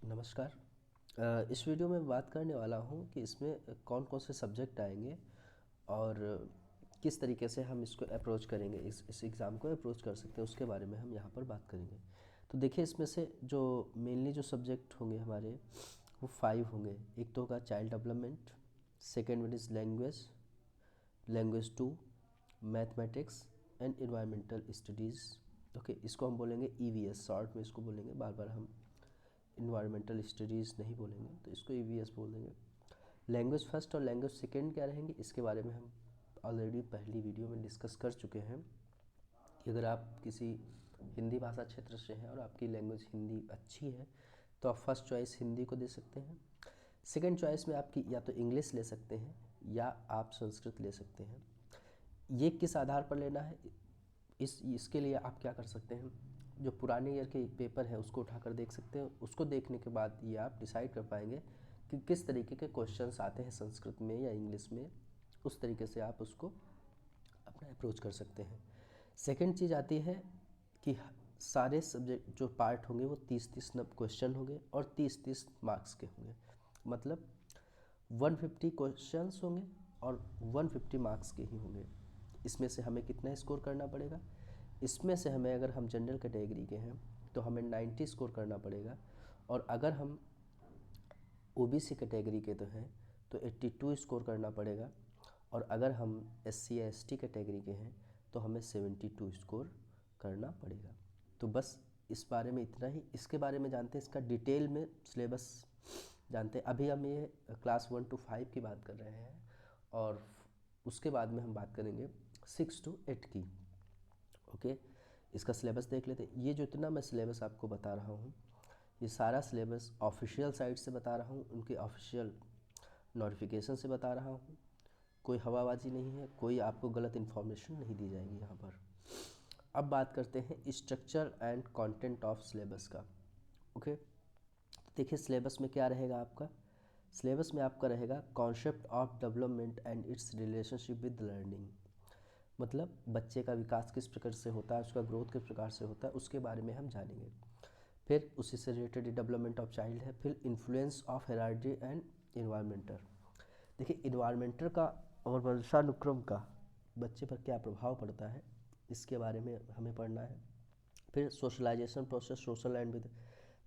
नमस्कार। इस वीडियो में बात करने वाला हूँ कि इसमें कौन कौन से सब्जेक्ट आएंगे और किस तरीके से हम इसको अप्रोच करेंगे, इस एग्ज़ाम को अप्रोच कर सकते हैं, उसके बारे में हम यहाँ पर बात करेंगे। तो देखिए, इसमें से जो मेनली जो सब्जेक्ट होंगे हमारे, वो 5 होंगे। एक तो होगा child development, second one is language, language 2, mathematics and environmental studies. Okay, इसको हम बोलेंगे ईवीएस, शॉर्ट में इसको बोलेंगे। बार बार हम इन्वायरमेंटल स्टडीज़ नहीं बोलेंगे, तो इसको ईवीएस बोल देंगे। लैंग्वेज फर्स्ट और लैंग्वेज सेकेंड क्या रहेंगे, इसके बारे में हम ऑलरेडी पहली वीडियो में डिस्कस कर चुके हैं कि अगर आप किसी हिंदी भाषा क्षेत्र से हैं और आपकी लैंग्वेज हिंदी अच्छी है तो आप फर्स्ट चॉइस हिंदी को दे सकते हैं। सेकेंड चॉइस में आपकी या तो इंग्लिश ले सकते हैं या आप संस्कृत ले सकते हैं। ये किस आधार पर लेना है, इसके लिए आप क्या कर सकते हैं, जो पुराने ईयर के पेपर है उसको उठाकर देख सकते हैं। उसको देखने के बाद ये आप डिसाइड कर पाएंगे कि किस तरीके के क्वेश्चंस आते हैं संस्कृत में या इंग्लिश में। उस तरीके से आप उसको अपना अप्रोच कर सकते हैं। सेकंड चीज़ आती है कि सारे सब्जेक्ट जो पार्ट होंगे वो 30-30 क्वेश्चन होंगे और 30-30 मार्क्स के होंगे। मतलब 150 क्वेश्चंस होंगे और 150 मार्क्स के ही होंगे। इसमें से हमें कितना स्कोर करना पड़ेगा, इसमें से हमें, अगर हम जनरल कैटेगरी के हैं तो हमें 90 स्कोर करना पड़ेगा, और अगर हम ओबीसी कैटेगरी के तो हैं तो 82 स्कोर करना पड़ेगा, और अगर हम एससी या एसटी कैटेगरी के हैं तो हमें 72 स्कोर करना पड़ेगा। तो बस इस बारे में इतना ही। इसके बारे में जानते हैं, इसका डिटेल में सिलेबस जानते हैं। अभी हम ये क्लास 1 to 5 की बात कर रहे हैं, और उसके बाद में हम बात करेंगे 6 to 8 की। ओके, इसका सिलेबस देख लेते हैं। ये जो इतना मैं सिलेबस आपको बता रहा हूँ, ये सारा सिलेबस ऑफिशियल साइट से बता रहा हूँ, उनके ऑफिशियल नोटिफिकेशन से बता रहा हूँ। कोई हवाबाजी नहीं है, कोई आपको गलत इन्फॉर्मेशन नहीं दी जाएगी यहाँ पर। अब बात करते हैं structure and content of syllabus का। ओके, तो देखिए सिलेबस में क्या रहेगा आपका। सिलेबस में आपका रहेगा concept of development and it's relationship with learning. मतलब बच्चे का विकास किस प्रकार से होता है, उसका ग्रोथ किस प्रकार से होता है, उसके बारे में हम जानेंगे। फिर उसी से रिलेटेड डेवलपमेंट ऑफ चाइल्ड है। फिर इन्फ्लुएंस ऑफ हेरार्डी एंड इन्वायरमेंटल। देखिए, इन्वायरमेंटल का और वंशानुक्रम का बच्चे पर क्या प्रभाव पड़ता है, इसके बारे में हमें पढ़ना है। फिर socialisation process, social and with.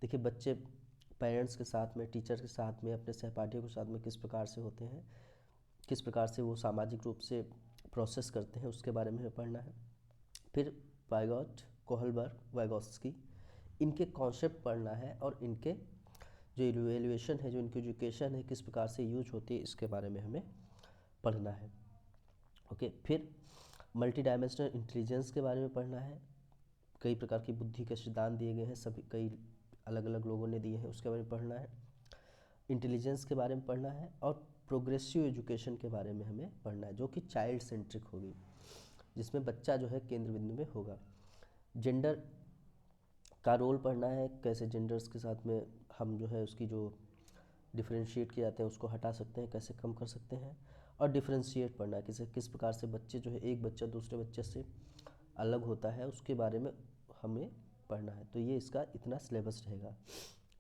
देखिए, बच्चे पेरेंट्स के साथ में, टीचर के साथ में, अपने सहपाठियों के साथ में किस प्रकार से होते हैं, किस प्रकार से वो सामाजिक रूप से प्रोसेस करते हैं, उसके बारे में हमें पढ़ना है। फिर पाइगॉट, कोहलबर्ग, वाइगॉत्स्की, इनके कॉन्सेप्ट पढ़ना है, और इनके जो इवैल्यूएशन है, जो इनकी एजुकेशन है, किस प्रकार से यूज होती है, इसके बारे में हमें पढ़ना है। ओके, फिर मल्टी डायमेंशनल इंटेलिजेंस के बारे में पढ़ना है। कई प्रकार की बुद्धि के सिद्धांत दिए गए हैं, सभी कई अलग अलग लोगों ने दिए हैं, उसके बारे में पढ़ना है। इंटेलिजेंस के बारे में पढ़ना है, और प्रोग्रेसिव एजुकेशन के बारे में हमें पढ़ना है, जो कि चाइल्ड सेंट्रिक होगी, जिसमें बच्चा जो है केंद्र बिंदु में होगा। जेंडर का रोल पढ़ना है, कैसे जेंडर्स के साथ में हम जो है उसकी जो डिफ्रेंशिएट किए जाते हैं उसको हटा सकते हैं, कैसे कम कर सकते हैं। और डिफ्रेंशिएट पढ़ना है, किस प्रकार से बच्चे जो है, एक बच्चा दूसरे बच्चे से अलग होता है, उसके बारे में हमें पढ़ना है। तो ये इसका इतना सिलेबस रहेगा,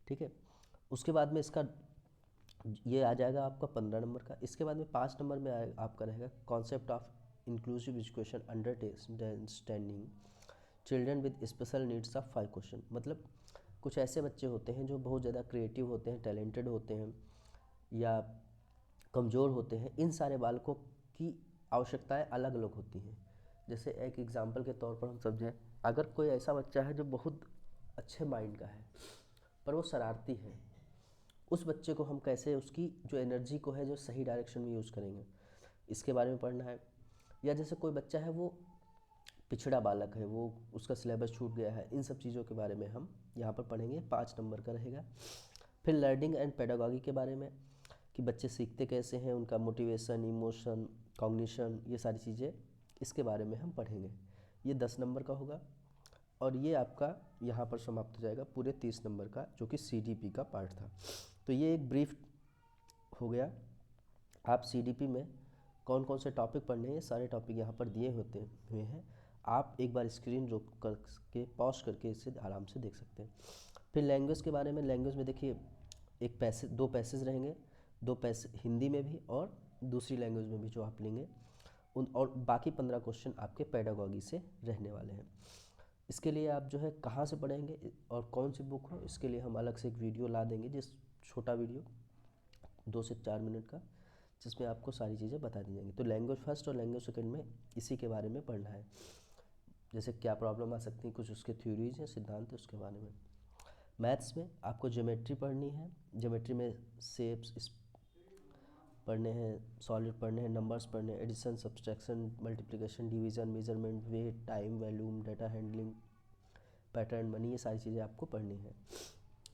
ठीक है। उसके बाद में इसका ये आ जाएगा आपका 15 नंबर का। इसके बाद में 5 नंबर में आपका रहेगा concept of inclusive education understanding children with special needs of 5 question. मतलब कुछ ऐसे बच्चे होते हैं जो बहुत ज़्यादा क्रिएटिव होते हैं, टैलेंटेड होते हैं, या कमज़ोर होते हैं। इन सारे बालकों की आवश्यकताएं अलग अलग होती हैं। जैसे एक एग्जांपल के तौर पर हम समझें, अगर कोई ऐसा बच्चा है जो बहुत अच्छे माइंड का है पर वो शरारती है, उस बच्चे को हम कैसे उसकी जो एनर्जी को है जो सही डायरेक्शन में यूज़ करेंगे, इसके बारे में पढ़ना है। या जैसे कोई बच्चा है वो पिछड़ा बालक है, वो उसका सिलेबस छूट गया है, इन सब चीज़ों के बारे में हम यहाँ पर पढ़ेंगे। 5 नंबर का रहेगा। फिर लर्निंग एंड पेडागॉजी के बारे में, कि बच्चे सीखते कैसे हैं, उनका मोटिवेशन, इमोशन, कॉग्निशन, ये सारी चीज़ें, इसके बारे में हम पढ़ेंगे। ये 10 नंबर का होगा, और ये आपका यहाँ पर समाप्त हो जाएगा पूरे 30 नंबर का, जो कि सीडीपी का पार्ट था। तो ये एक ब्रीफ हो गया। आप सीडीपी में कौन कौन से टॉपिक पढ़ने हैं, ये सारे टॉपिक यहाँ पर दिए होते हुए हैं। आप एक बार स्क्रीन रोक करके पॉज करके इसे आराम से देख सकते हैं। फिर लैंग्वेज के बारे में, लैंग्वेज में देखिए एक पैसेज, 2 पैसेज रहेंगे, 2 पैसेज हिंदी में भी और दूसरी लैंग्वेज में भी जो आप लेंगे उन, और बाकी 15 क्वेश्चन आपके पेडागॉजी से रहने वाले हैं। इसके लिए आप जो है कहाँ से पढ़ेंगे और कौन सी बुक हो, इसके लिए हम अलग से एक वीडियो ला देंगे, जिस छोटा वीडियो 2 से 4 मिनट का, जिसमें आपको सारी चीज़ें बता दी जाएंगी। तो लैंग्वेज फर्स्ट और लैंग्वेज सेकंड में इसी के बारे में पढ़ना है, जैसे क्या प्रॉब्लम आ सकती है, कुछ उसके थ्योरीज हैं, सिद्धांत है, उसके बारे में। मैथ्स में आपको ज्योमेट्री पढ़नी है, ज्योमेट्री में शेप्स पढ़ने हैं, सॉलिड पढ़ने हैं, नंबर्स पढ़ने हैं, addition, subtraction, multiplication, division, measurement, weight, time, volume, data handling, pattern, money, ये सारी चीज़ें आपको पढ़नी है।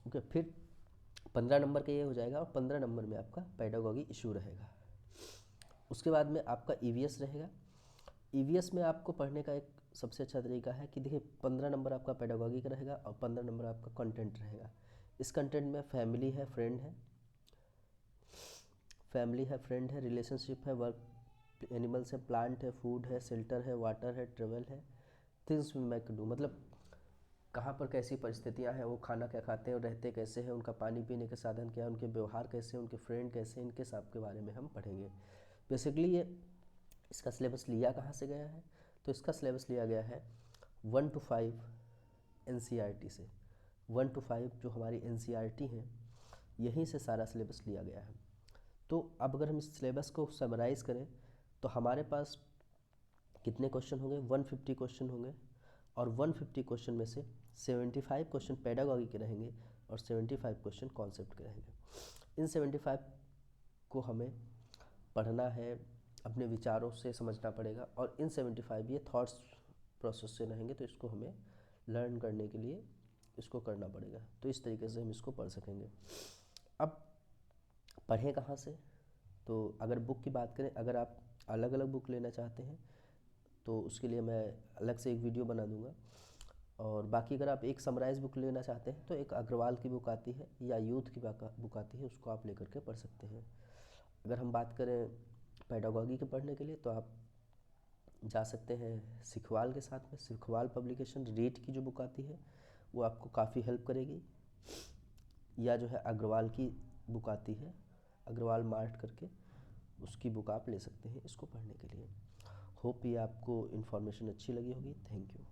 ओके, फिर 15 नंबर का ये हो जाएगा और 15 नंबर में आपका पेडागॉजी इशू रहेगा। उसके बाद में आपका ईवीएस रहेगा। ईवीएस में आपको पढ़ने का एक सबसे अच्छा तरीका है कि देखिए 15 नंबर आपका पेडागॉजी का रहेगा और 15 नंबर आपका कंटेंट रहेगा। इस कंटेंट में फैमिली है, फ्रेंड है, रिलेशनशिप है, वर्क, एनिमल्स है, प्लांट है, फूड है, शेल्टर है, वाटर है, ट्रेवल है, थिंग्स वी मेक डू, मतलब कहाँ पर कैसी परिस्थितियाँ हैं, वो खाना क्या खाते हैं और रहते कैसे हैं, उनका पानी पीने के साधन क्या है, उनके व्यवहार कैसे हैं, उनके फ्रेंड कैसे हैं, इनके सब के बारे में हम पढ़ेंगे। बेसिकली ये इसका सिलेबस लिया कहाँ से गया है, तो इसका सिलेबस लिया गया है 1 to 5 NCERT से। 1 to 5 जो हमारी NCERT हैं, यहीं से सारा सिलेबस लिया गया है। तो अब अगर हम इस सिलेबस को समराइज़ करें तो हमारे पास कितने क्वेश्चन होंगे, 150 क्वेश्चन होंगे, और 150 क्वेश्चन में से 75 क्वेश्चन पेडागॉजी के रहेंगे और 75 क्वेश्चन कॉन्सेप्ट के रहेंगे। इन 75 को हमें पढ़ना है, अपने विचारों से समझना पड़ेगा, और इन 75 ये थॉट्स प्रोसेस से रहेंगे, तो इसको हमें लर्न करने के लिए इसको करना पड़ेगा। तो इस तरीके से हम इसको पढ़ सकेंगे। अब पढ़ें कहाँ से, तो अगर बुक की बात करें, अगर आप अलग अलग बुक लेना चाहते हैं तो उसके लिए मैं अलग से एक वीडियो बना दूंगा, और बाकी अगर आप एक समराइज बुक लेना चाहते हैं तो एक अग्रवाल की बुक आती है या यूथ की बुक आती है, उसको आप लेकर के पढ़ सकते हैं। अगर हम बात करें पेडागॉजी के पढ़ने के लिए तो आप जा सकते हैं सिखवाल के साथ में, सिखवाल पब्लिकेशन रीड की जो बुक आती है वो आपको काफ़ी हेल्प करेगी, या जो है अग्रवाल की बुक आती है, अग्रवाल मार्ट करके, उसकी बुक आप ले सकते हैं इसको पढ़ने के लिए। होप ये आपको इन्फॉर्मेशन अच्छी लगी होगी। Thank you.